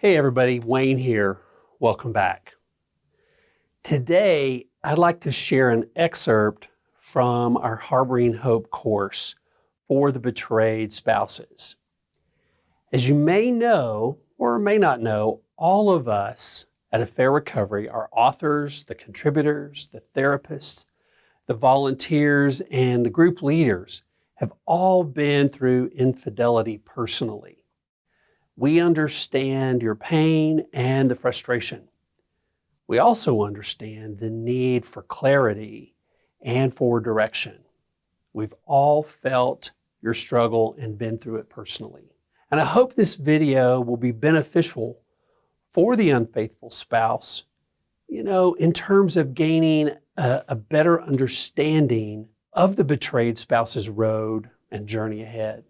Hey everybody, Wayne here. Welcome back. Today, I'd like to share an excerpt from our Harboring Hope course for the betrayed spouses. As you may know, or may not know, all of us at A Fair Recovery, our authors, the contributors, the therapists, the volunteers, and the group leaders have all been through infidelity personally. We understand your pain and the frustration. We also understand the need for clarity and for direction. We've all felt your struggle and been through it personally. And I hope this video will be beneficial for the unfaithful spouse, in terms of gaining a better understanding of the betrayed spouse's road and journey ahead.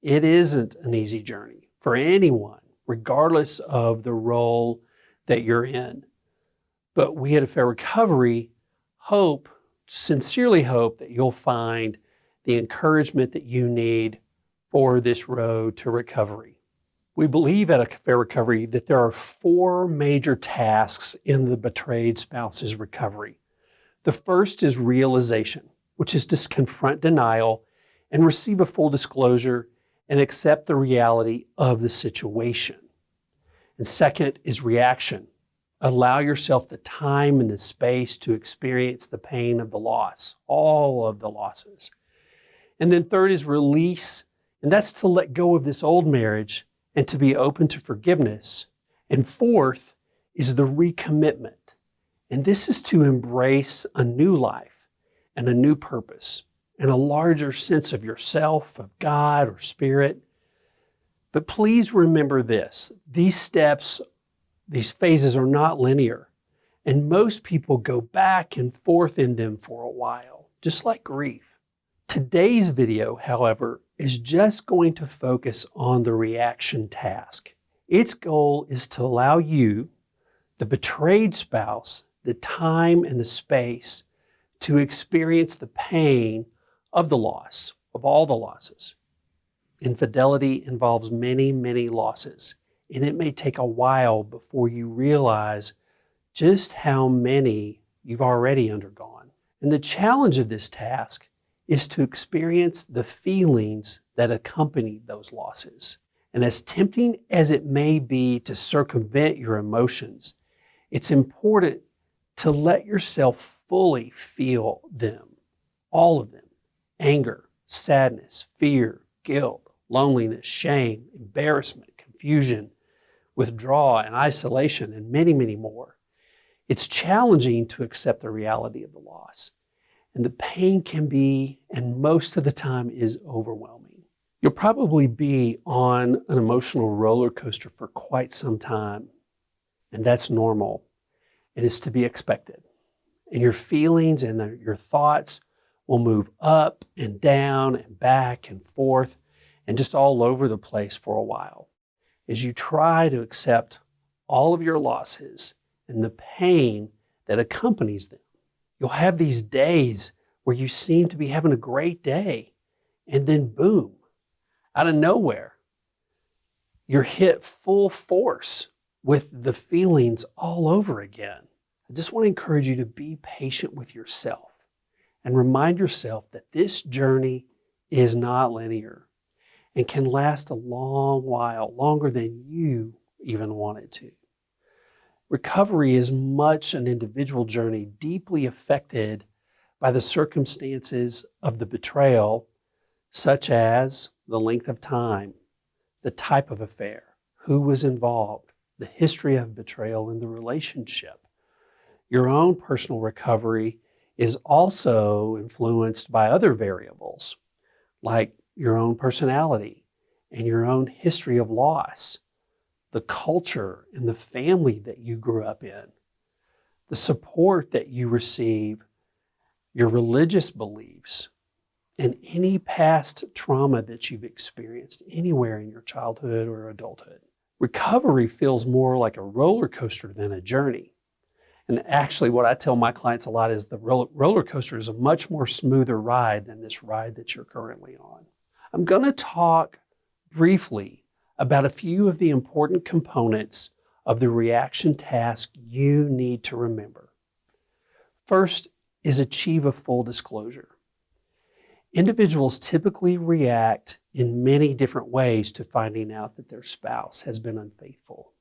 It isn't an easy journey for anyone, regardless of the role that you're in. But we at A Fair Recovery sincerely hope that you'll find the encouragement that you need for this road to recovery. We believe at A Fair Recovery that there are 4 major tasks in the betrayed spouse's recovery. The first is realization, which is to confront denial and receive a full disclosure and accept the reality of the situation. And second is reaction. Allow yourself the time and the space to experience the pain of the loss, all of the losses. And then third is release, and that's to let go of this old marriage and to be open to forgiveness. And fourth is the recommitment, and this is to embrace a new life and a new purpose and a larger sense of yourself, of God or spirit. But please remember this, these steps, these phases are not linear, and most people go back and forth in them for a while, just like grief. Today's video, however, is just going to focus on the reaction task. Its goal is to allow you, the betrayed spouse, the time and the space to experience the pain of the loss, of all the losses. Infidelity involves many, many losses, and it may take a while before you realize just how many you've already undergone. And the challenge of this task is to experience the feelings that accompany those losses. And as tempting as it may be to circumvent your emotions, it's important to let yourself fully feel them, all of them. Anger, sadness, fear, guilt, loneliness, shame, embarrassment, confusion, withdrawal, and isolation, and many, many more. It's challenging to accept the reality of the loss. And the pain can be, and most of the time is overwhelming. You'll probably be on an emotional roller coaster for quite some time, and that's normal. It is to be expected. And your feelings and your thoughts will move up and down and back and forth and just all over the place for a while as you try to accept all of your losses and the pain that accompanies them. You'll have these days where you seem to be having a great day, and then boom, out of nowhere, you're hit full force with the feelings all over again. I just want to encourage you to be patient with yourself and remind yourself that this journey is not linear and can last a long while, longer than you even want it to. Recovery is much an individual journey, deeply affected by the circumstances of the betrayal, such as the length of time, the type of affair, who was involved, the history of betrayal in the relationship. Your own personal recovery is also influenced by other variables, like your own personality and your own history of loss, the culture and the family that you grew up in, the support that you receive, your religious beliefs, and any past trauma that you've experienced anywhere in your childhood or adulthood. Recovery feels more like a roller coaster than a journey. And actually, what I tell my clients a lot is the roller coaster is a much more smoother ride than this ride that you're currently on. I'm going to talk briefly about a few of the important components of the reaction task you need to remember. First is achieve a full disclosure. Individuals typically react in many different ways to finding out that their spouse has been unfaithful.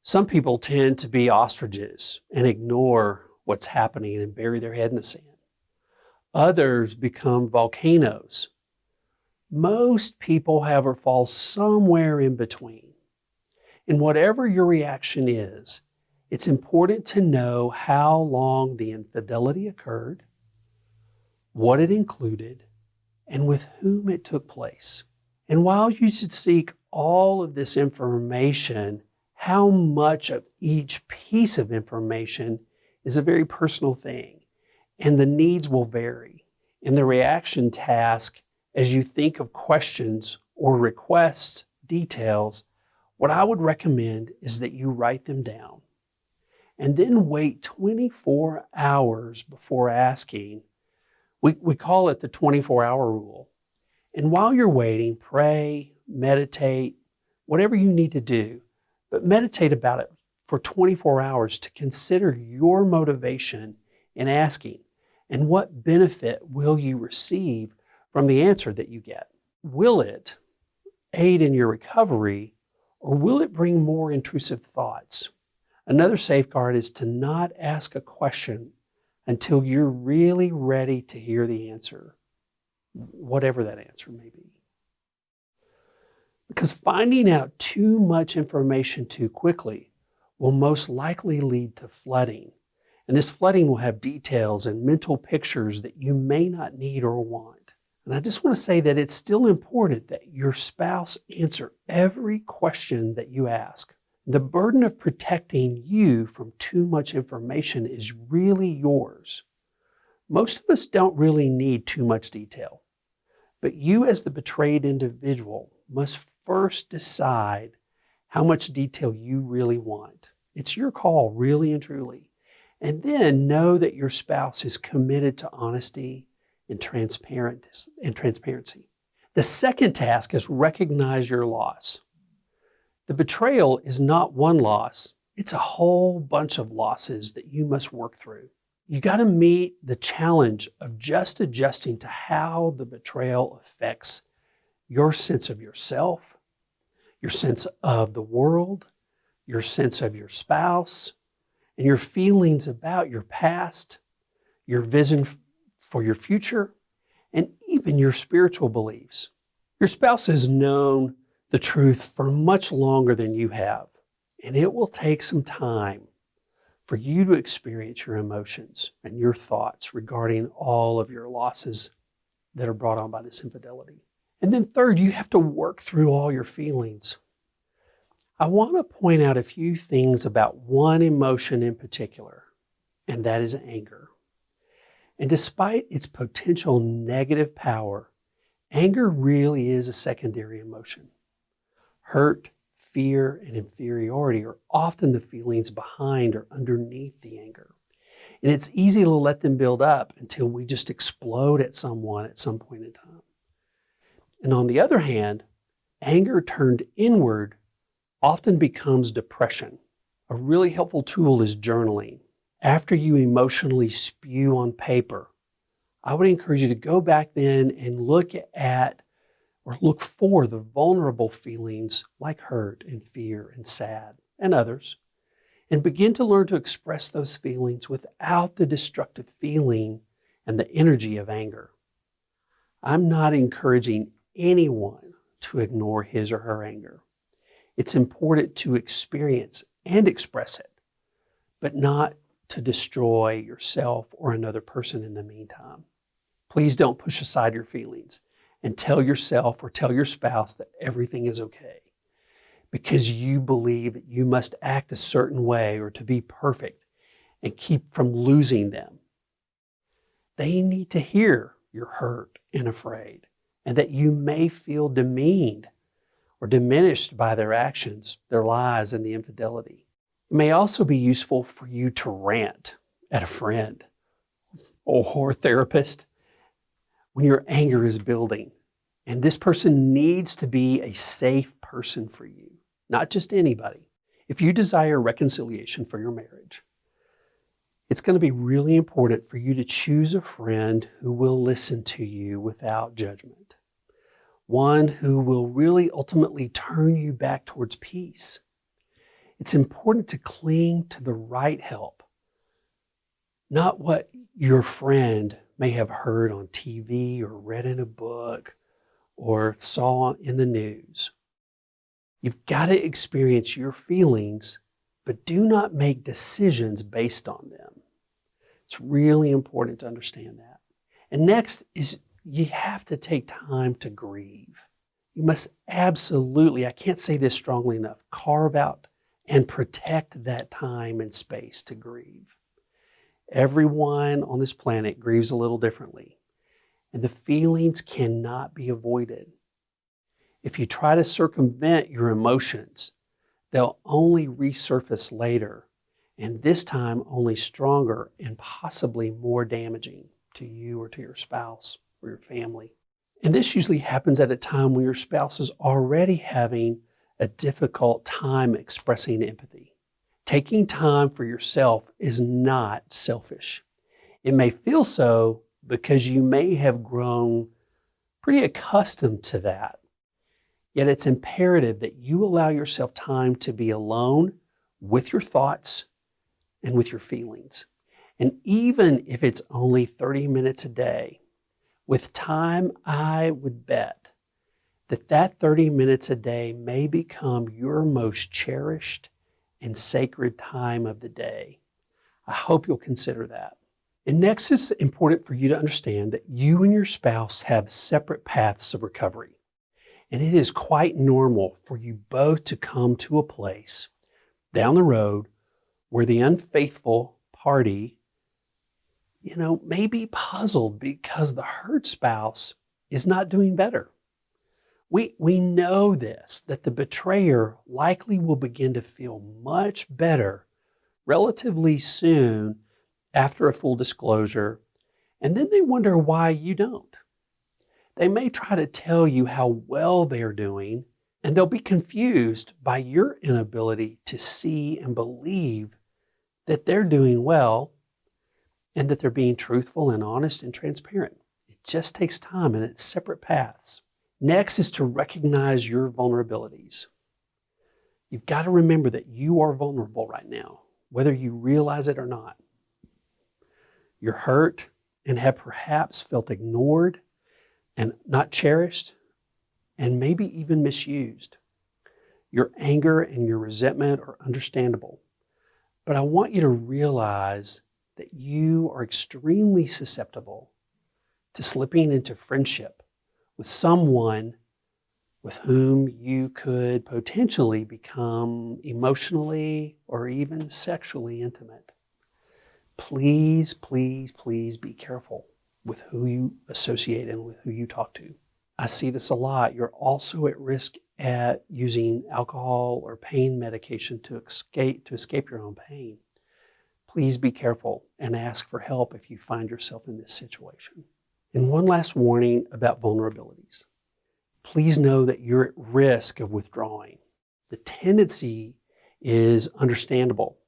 Some people tend to be ostriches and ignore what's happening and bury their head in the sand. Others become volcanoes. Most people, however, fall somewhere in between. And whatever your reaction is, it's important to know how long the infidelity occurred, what it included, and with whom it took place. And while you should seek all of this information, how much of each piece of information is a very personal thing, and the needs will vary. In the reaction task, as you think of questions or requests, details, what I would recommend is that you write them down and then wait 24 hours before asking. We call it the 24-hour rule. And while you're waiting, pray, meditate, whatever you need to do, but meditate about it for 24 hours to consider your motivation in asking and what benefit will you receive from the answer that you get. Will it aid in your recovery, or will it bring more intrusive thoughts? Another safeguard is to not ask a question until you're really ready to hear the answer, whatever that answer may be. Because finding out too much information too quickly will most likely lead to flooding. And this flooding will have details and mental pictures that you may not need or want. And I just want to say that it's still important that your spouse answer every question that you ask. The burden of protecting you from too much information is really yours. Most of us don't really need too much detail, but you as the betrayed individual must first decide how much detail you really want. It's your call, really and truly. And then know that your spouse is committed to honesty and transparency. The second task is recognize your loss. The betrayal is not one loss. It's a whole bunch of losses that you must work through. You got to meet the challenge of just adjusting to how the betrayal affects your sense of yourself, your sense of the world, your sense of your spouse, and your feelings about your past, your vision for your future, and even your spiritual beliefs. Your spouse has known the truth for much longer than you have, and it will take some time for you to experience your emotions and your thoughts regarding all of your losses that are brought on by this infidelity. And then third, you have to work through all your feelings. I want to point out a few things about one emotion in particular, and that is anger. And despite its potential negative power, anger really is a secondary emotion. Hurt, fear, and inferiority are often the feelings behind or underneath the anger. And it's easy to let them build up until we just explode at someone at some point in time. And on the other hand, anger turned inward often becomes depression. A really helpful tool is journaling. After you emotionally spew on paper, I would encourage you to go back then and look at or look for the vulnerable feelings like hurt and fear and sad and others, and begin to learn to express those feelings without the destructive feeling and the energy of anger. I'm not encouraging anyone to ignore his or her anger. It's important to experience and express it, but not to destroy yourself or another person in the meantime. Please don't push aside your feelings and tell yourself or tell your spouse that everything is okay because you believe that you must act a certain way or to be perfect and keep from losing them. They need to hear you're hurt and afraid and that you may feel demeaned or diminished by their actions, their lies, and the infidelity. It may also be useful for you to rant at a friend or therapist when your anger is building And this person needs to be a safe person for you, not just anybody. If you desire reconciliation for your marriage, it's going to be really important for you to choose a friend who will listen to you without judgment. One who will really ultimately turn you back towards peace. It's important to cling to the right help, not what your friend may have heard on TV or read in a book or saw in the news. You've got to experience your feelings, but do not make decisions based on them. It's really important to understand that. And next is you have to take time to grieve. You must absolutely, I can't say this strongly enough, carve out and protect that time and space to grieve. Everyone on this planet grieves a little differently, and the feelings cannot be avoided. If you try to circumvent your emotions, they'll only resurface later, and this time only stronger and possibly more damaging to you or to your spouse or your family. And this usually happens at a time when your spouse is already having a difficult time expressing empathy. Taking time for yourself is not selfish. It may feel so because you may have grown pretty accustomed to that. Yet it's imperative that you allow yourself time to be alone with your thoughts and with your feelings. And even if it's only 30 minutes a day, with time, I would bet that 30 minutes a day may become your most cherished and sacred time of the day. I hope you'll consider that. And next, it's important for you to understand that you and your spouse have separate paths of recovery. And it is quite normal for you both to come to a place down the road where the unfaithful party, may be puzzled because the hurt spouse is not doing better. We know this, that the betrayer likely will begin to feel much better relatively soon after a full disclosure, and then they wonder why you don't. They may try to tell you how well they're doing, and they'll be confused by your inability to see and believe that they're doing well and that they're being truthful and honest and transparent. It just takes time, and it's separate paths. Next is to recognize your vulnerabilities. You've got to remember that you are vulnerable right now, whether you realize it or not. You're hurt and have perhaps felt ignored and not cherished, and maybe even misused. Your anger and your resentment are understandable, but I want you to realize that you are extremely susceptible to slipping into friendship with someone with whom you could potentially become emotionally or even sexually intimate. Please, please, please be careful with who you associate and with who you talk to. I see this a lot. You're also at risk at using alcohol or pain medication to escape your own pain. Please be careful and ask for help if you find yourself in this situation. And one last warning about vulnerabilities. Please know that you're at risk of withdrawing. The tendency is understandable,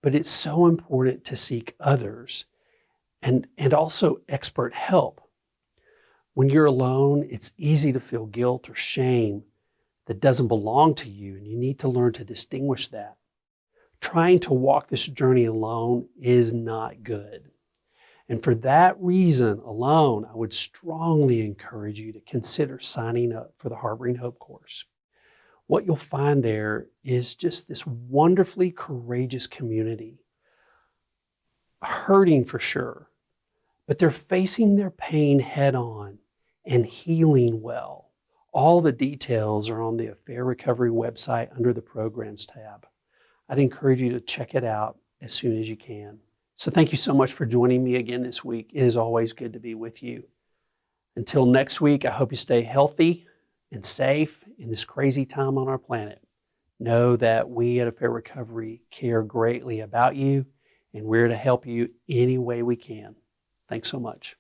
but it's so important to seek others and also expert help. When you're alone, it's easy to feel guilt or shame that doesn't belong to you, and you need to learn to distinguish that. Trying to walk this journey alone is not good. And for that reason alone, I would strongly encourage you to consider signing up for the Harboring Hope course. What you'll find there is just this wonderfully courageous community, hurting for sure, but they're facing their pain head on and healing well. All the details are on the Affair Recovery website under the Programs tab. I'd encourage you to check it out as soon as you can. So thank you so much for joining me again this week. It is always good to be with you. Until next week, I hope you stay healthy and safe in this crazy time on our planet. Know that we at Affair Recovery care greatly about you, and we're to help you any way we can. Thanks so much.